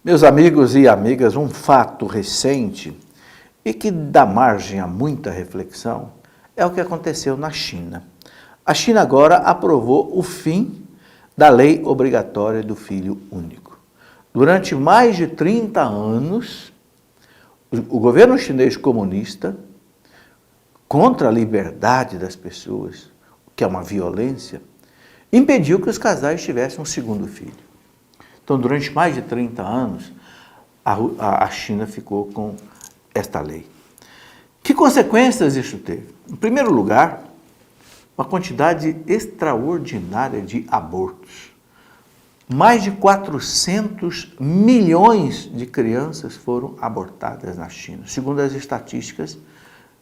Meus amigos e amigas, um fato recente e que dá margem a muita reflexão é o que aconteceu na China. A China agora aprovou o fim da lei obrigatória do filho único. Durante mais de 30 anos, o governo chinês comunista, contra a liberdade das pessoas, que é uma violência, impediu que os casais tivessem um segundo filho. Então, durante mais de 30 anos, a China ficou com esta lei. Que consequências isso teve? Em primeiro lugar, uma quantidade extraordinária de abortos. Mais de 400 milhões de crianças foram abortadas na China. Segundo as estatísticas,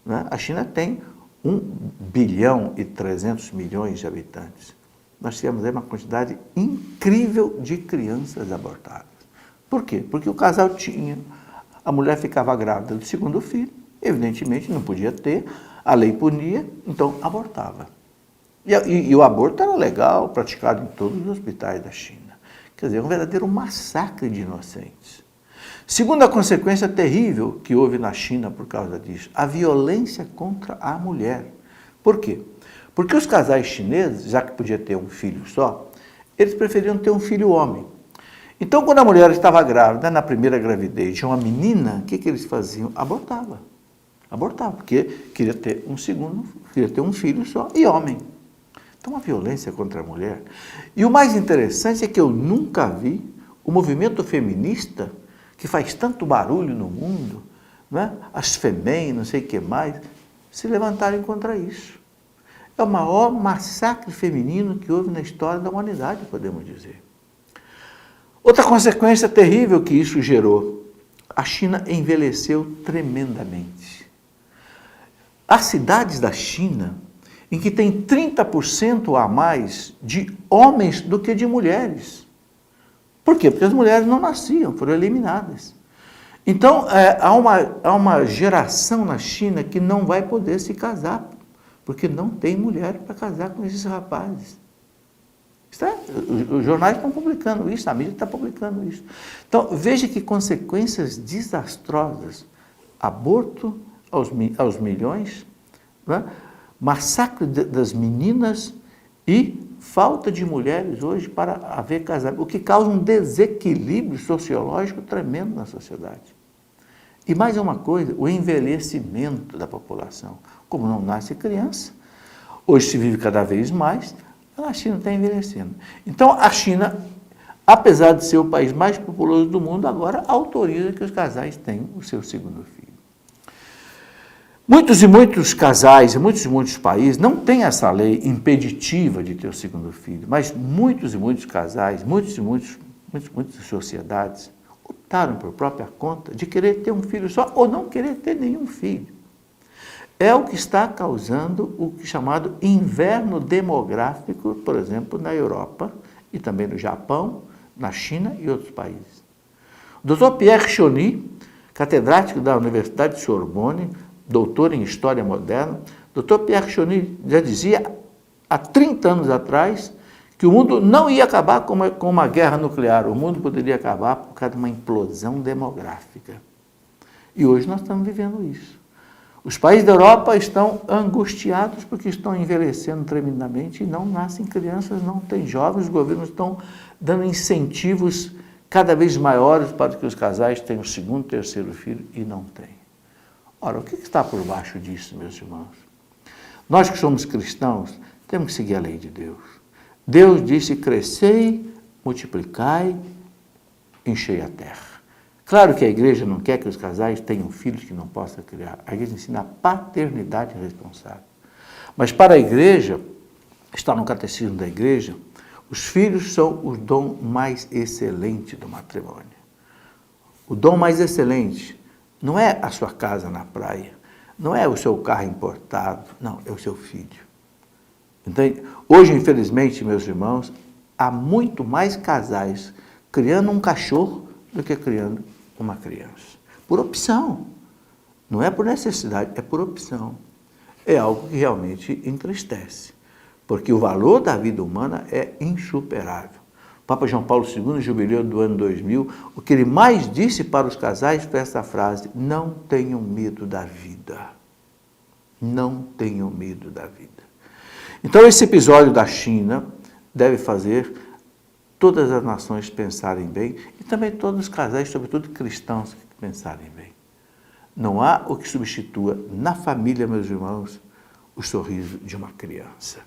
né, a China tem 1 bilhão e 300 milhões de habitantes. Nós tivemos aí uma quantidade incrível de crianças abortadas. Por quê? Porque o casal tinha, a mulher ficava grávida do segundo filho, evidentemente não podia ter, a lei punia, então abortava. E o aborto era legal, praticado em todos os hospitais da China. Quer dizer, um verdadeiro massacre de inocentes. Segunda consequência terrível que houve na China por causa disso, a violência contra a mulher. Por quê? Porque os casais chineses, já que podia ter um filho só, eles preferiam ter um filho homem. Então, quando a mulher estava grávida, na primeira gravidez de uma menina, o que eles faziam? Abortava. Abortava, porque queria ter um filho só e homem. Então, uma violência contra a mulher. E o mais interessante é que eu nunca vi o movimento feminista, que faz tanto barulho no mundo, né? As FEMEN, não sei o que mais, se levantarem contra isso. É o maior massacre feminino que houve na história da humanidade, podemos dizer. Outra consequência terrível que isso gerou, a China envelheceu tremendamente. Há cidades da China em que tem 30% a mais de homens do que de mulheres. Por quê? Porque as mulheres não nasciam, foram eliminadas. Então, há uma geração na China que não vai poder se casar, porque não tem mulher para casar com esses rapazes. Os jornais estão publicando isso, a mídia está publicando isso. Então, veja que consequências desastrosas. Aborto aos milhões, né? Massacre das meninas e falta de mulheres hoje para haver casamento, o que causa um desequilíbrio sociológico tremendo na sociedade. E mais uma coisa, o envelhecimento da população. Como não nasce criança, hoje se vive cada vez mais, a China está envelhecendo. Então, a China, apesar de ser o país mais populoso do mundo, agora autoriza que os casais tenham o seu segundo filho. Muitos e muitos casais, muitos e muitos países não têm essa lei impeditiva de ter o segundo filho, mas muitos e muitos casais, muitas sociedades optaram por própria conta de querer ter um filho só ou não querer ter nenhum filho. É o que está causando o chamado inverno demográfico, por exemplo, na Europa e também no Japão, na China e outros países. O Dr. Pierre Choni, catedrático da Universidade de Sorbonne, doutor em História Moderna, Dr. Pierre Choni já dizia há 30 anos atrás que o mundo não ia acabar com uma guerra nuclear, o mundo poderia acabar por causa de uma implosão demográfica. E hoje nós estamos vivendo isso. Os países da Europa estão angustiados porque estão envelhecendo tremendamente e não nascem crianças, não tem jovens, os governos estão dando incentivos cada vez maiores para que os casais tenham o segundo, terceiro filho e não têm. Ora, o que está por baixo disso, meus irmãos? Nós que somos cristãos, temos que seguir a lei de Deus. Deus disse, crescei, multiplicai, enchei a terra. Claro que a igreja não quer que os casais tenham filhos que não possam criar. A igreja ensina a paternidade responsável. Mas para a igreja, está no catecismo da igreja, os filhos são o dom mais excelente do matrimônio. O dom mais excelente não é a sua casa na praia, não é o seu carro importado, não, é o seu filho. Entende? Hoje, infelizmente, meus irmãos, há muito mais casais criando um cachorro do que criando uma criança. Por opção. Não é por necessidade, é por opção. É algo que realmente entristece. Porque o valor da vida humana é insuperável. Papa João Paulo II, no jubileu do ano 2000, o que ele mais disse para os casais foi essa frase: não tenham medo da vida. Não tenham medo da vida. Então esse episódio da China deve fazer todas as nações pensarem bem e também todos os casais, sobretudo cristãos, pensarem bem. Não há o que substitua na família, meus irmãos, o sorriso de uma criança.